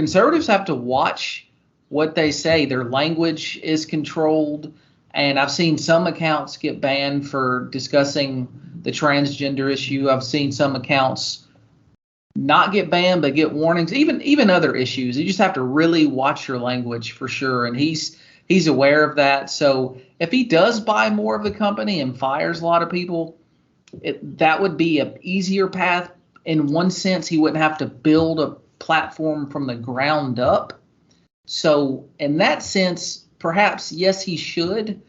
conservatives have to watch what they say. Their language is controlled, and I've seen some accounts get banned for discussing the transgender issue. I've seen some accounts not get banned but get warnings, even other issues. You just have to really watch your language for sure, and he's aware of that. So if he does buy more of the company and fires a lot of people, that would be an easier path. In one sense, he wouldn't have to build a platform from the ground up. So in that sense, perhaps, yes, he should.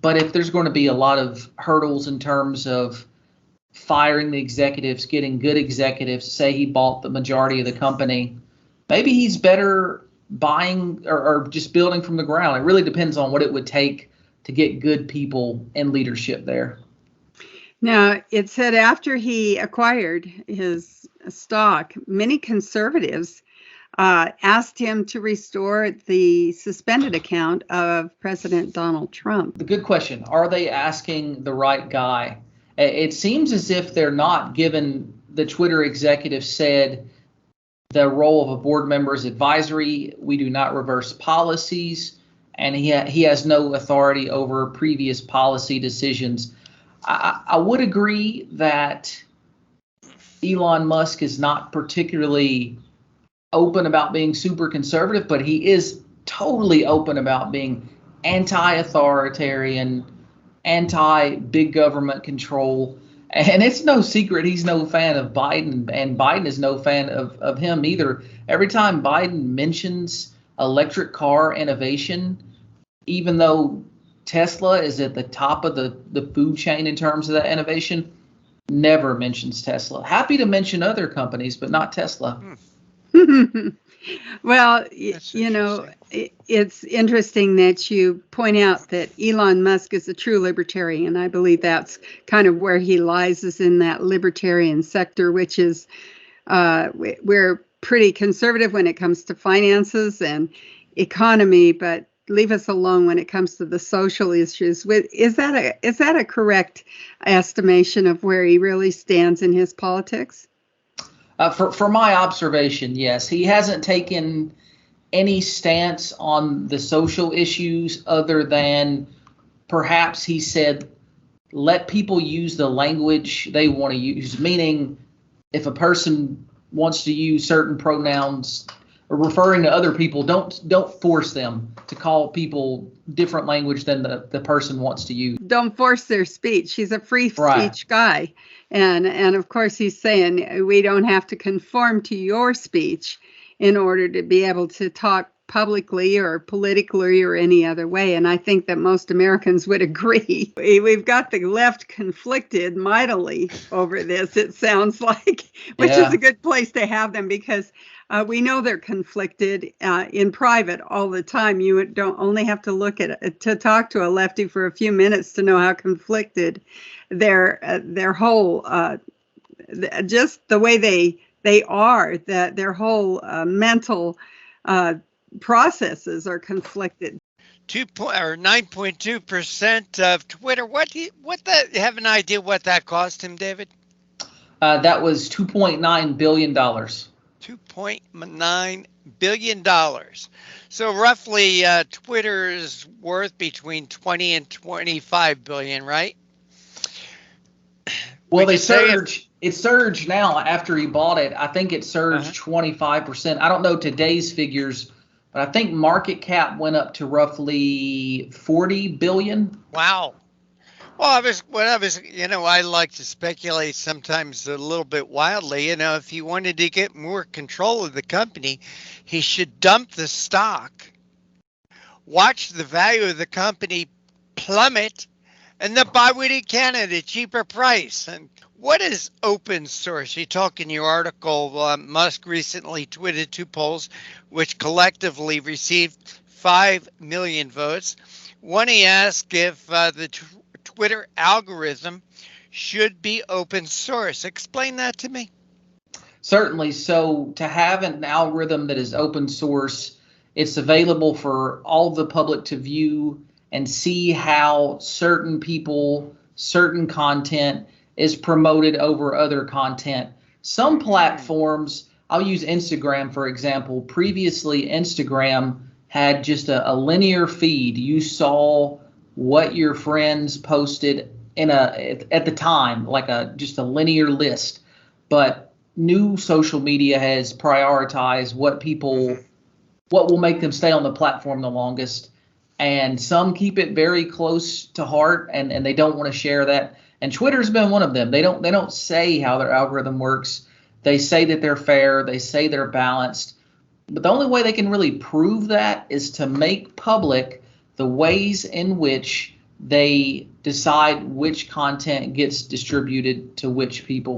But if there's going to be a lot of hurdles in terms of firing the executives, getting good executives, say he bought the majority of the company, maybe he's better buying or just building from the ground. It really depends on what it would take to get good people in leadership there. Now, it said after he acquired his stock, many conservatives asked him to restore the suspended account of President Donald Trump. The good question. Are they asking the right guy? It seems as if they're not, given the Twitter executive said the role of a board member is advisory. We do not reverse policies, and he has no authority over previous policy decisions. I would agree that Elon Musk is not particularly open about being super conservative, but he is totally open about being anti-authoritarian, anti-big government control. And it's no secret he's no fan of Biden, and Biden is no fan of him either. Every time Biden mentions electric car innovation, even though Tesla is at the top of the food chain in terms of that innovation, never mentions Tesla. Happy to mention other companies, but not Tesla. Well, you know, it's interesting that you point out that Elon Musk is a true libertarian. I believe that's kind of where he lies, is in that libertarian sector, which is we're pretty conservative when it comes to finances and economy, but leave us alone when it comes to the social issues. Is that a correct estimation of where he really stands in his politics? For my observation, yes. He hasn't taken any stance on the social issues other than perhaps he said, let people use the language they want to use, meaning if a person wants to use certain pronouns or referring to other people, don't force them to call people different language than the person wants to use. Don't force their speech. He's a free speech guy. And of course, he's saying we don't have to conform to your speech in order to be able to talk publicly or politically or any other way. And I think that most Americans would agree. We've got the left conflicted mightily over this, it sounds like, which is a good place to have them, because we know they're conflicted in private all the time. You don't only have to look at it to talk to a lefty for a few minutes to know how conflicted their whole just the way they are, that their whole mental processes are conflicted. 9.2% of Twitter. Have an idea what that cost him, David? That was $2.9 billion. $2.9 billion. So roughly Twitter's worth between 20 and 25 billion, right? Well, it surged now after he bought it. I think it surged 25%. I don't know today's figures, but I think market cap went up to roughly 40 billion. Wow. Well, I like to speculate sometimes a little bit wildly. If he wanted to get more control of the company, he should dump the stock, watch the value of the company plummet, and then buy what he can at a cheaper price. And what is open source? You talk in your article, Musk recently tweeted 2 polls, which collectively received 5 million votes. One, he asked if the Twitter algorithm should be open source. Explain that to me. Certainly. So to have an algorithm that is open source, it's available for all the public to view and see how certain people, certain content is promoted over other content. Some platforms I'll use Instagram, for example. Previously, Instagram had just a linear feed. You saw what your friends posted at the time, like just a linear list. But new social media has prioritized what will make them stay on the platform the longest. And some keep it very close to heart, and they don't want to share that. And Twitter's been one of them. They don't say how their algorithm works. They say that they're fair. They say they're balanced. But the only way they can really prove that is to make public the ways in which they decide which content gets distributed to which people.